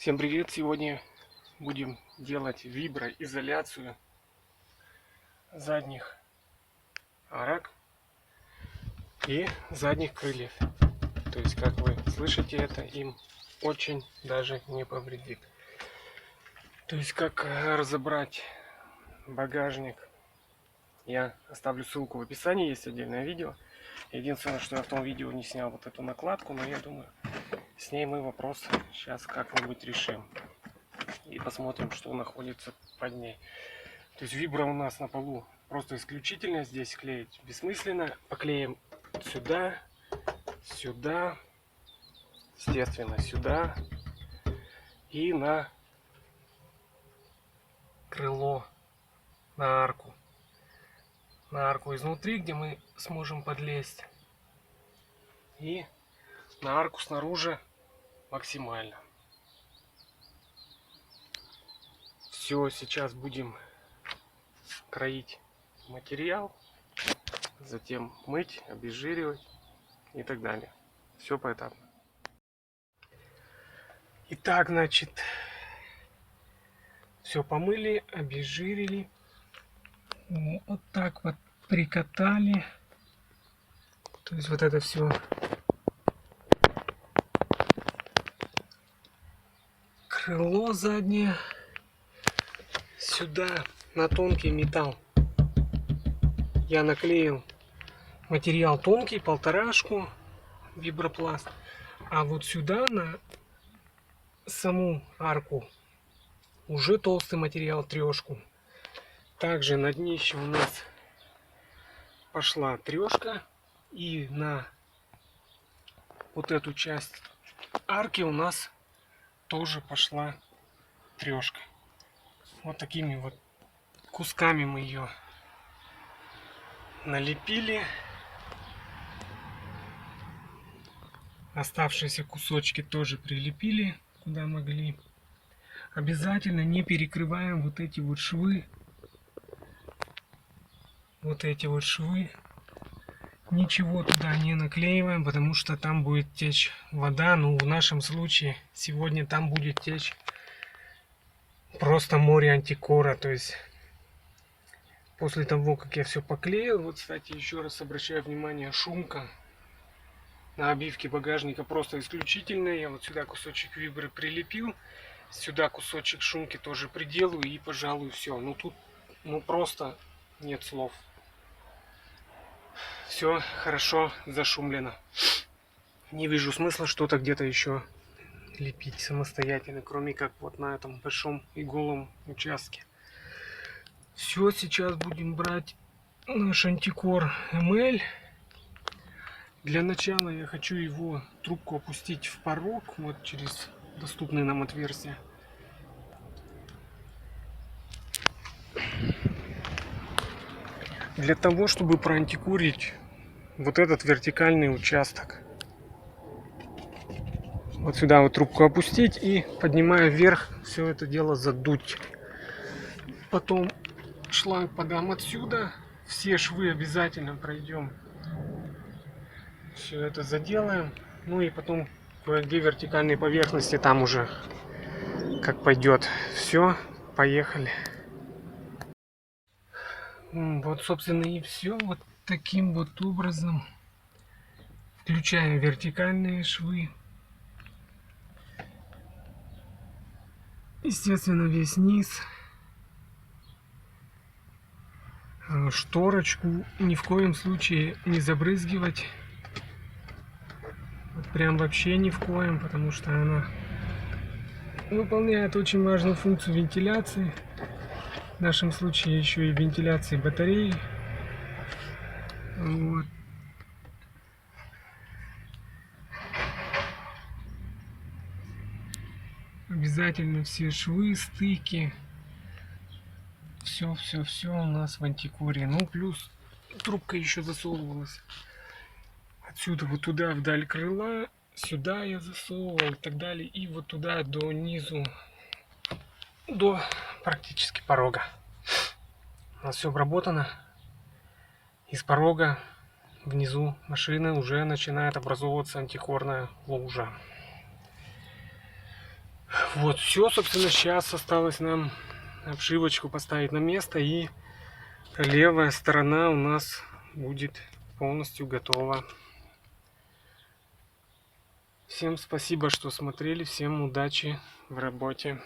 Всем привет! Сегодня будем делать виброизоляцию задних арок и задних крыльев. То есть, как вы слышите, это им очень даже не повредит. То есть, как разобрать багажник, я оставлю ссылку в описании, есть отдельное видео. Единственное, что я в том видео не снял вот эту накладку, но я думаю, с ней мы вопрос сейчас как-нибудь решим. И посмотрим, что находится под ней. То есть вибра у нас на полу просто исключительно. Здесь клеить бессмысленно. Поклеим сюда, сюда, естественно, сюда и на крыло, на арку. На арку изнутри, где мы сможем подлезть. И на арку снаружи максимально. Все, сейчас будем кроить материал, затем мыть, обезжиривать и так далее. Все поэтапно. Итак, значит, все помыли, обезжирили, вот так вот прикатали. То есть вот это все крыло заднее сюда на тонкий металл. Я наклеил материал тонкий, 1,5 вибропласт, а вот сюда на саму арку уже толстый материал 3. Также на днище у нас пошла 3, и на вот эту часть арки у нас тоже пошла 3. Вот такими вот кусками мы ее налепили. Оставшиеся кусочки тоже прилепили куда могли. Обязательно не перекрываем вот эти вот швы. Вот эти вот швы. Ничего туда не наклеиваем, потому что там будет течь вода. Ну, в нашем случае сегодня там будет течь просто море антикора. То есть после того, как я все поклеил, вот, кстати, еще раз обращаю внимание, шумка на обивке багажника просто исключительная. Я вот сюда кусочек вибры прилепил, сюда кусочек шумки тоже приделаю, и, пожалуй, все. Ну тут, ну просто нет слов. Все хорошо зашумлено. Не вижу смысла что-то где-то еще лепить самостоятельно, кроме как вот на этом большом и голом участке. Все, сейчас будем брать наш антикор ML. Для начала я хочу его трубку опустить в порог, вот через доступные нам отверстия. Для того, чтобы проантикурить вот этот вертикальный участок. Вот сюда вот трубку опустить и, поднимая вверх, все это дело задуть. Потом шланг подам отсюда. Все швы обязательно пройдем. Все это заделаем. Ну и потом кое-где вертикальные поверхности, там уже как пойдет. Все, поехали. Вот, собственно, и все. Вот таким вот образом. Включаем вертикальные швы. Естественно, весь низ. Шторочку ни в коем случае не забрызгивать. Вот прям вообще ни в коем, потому что она выполняет очень важную функцию вентиляции. В нашем случае еще и вентиляции батареи. Вот. Обязательно все швы, стыки. Все у нас в антикоре. Ну, плюс трубка еще засовывалась отсюда вот туда вдаль крыла. Сюда я засовывал и так далее. И вот туда до низу, до практически порога. У нас все обработано. Из порога внизу машины уже начинает образовываться антикорная лужа. Вот, все, собственно, сейчас осталось нам обшивочку поставить на место, и левая сторона у нас будет полностью готова. Всем спасибо, что смотрели, всем удачи в работе.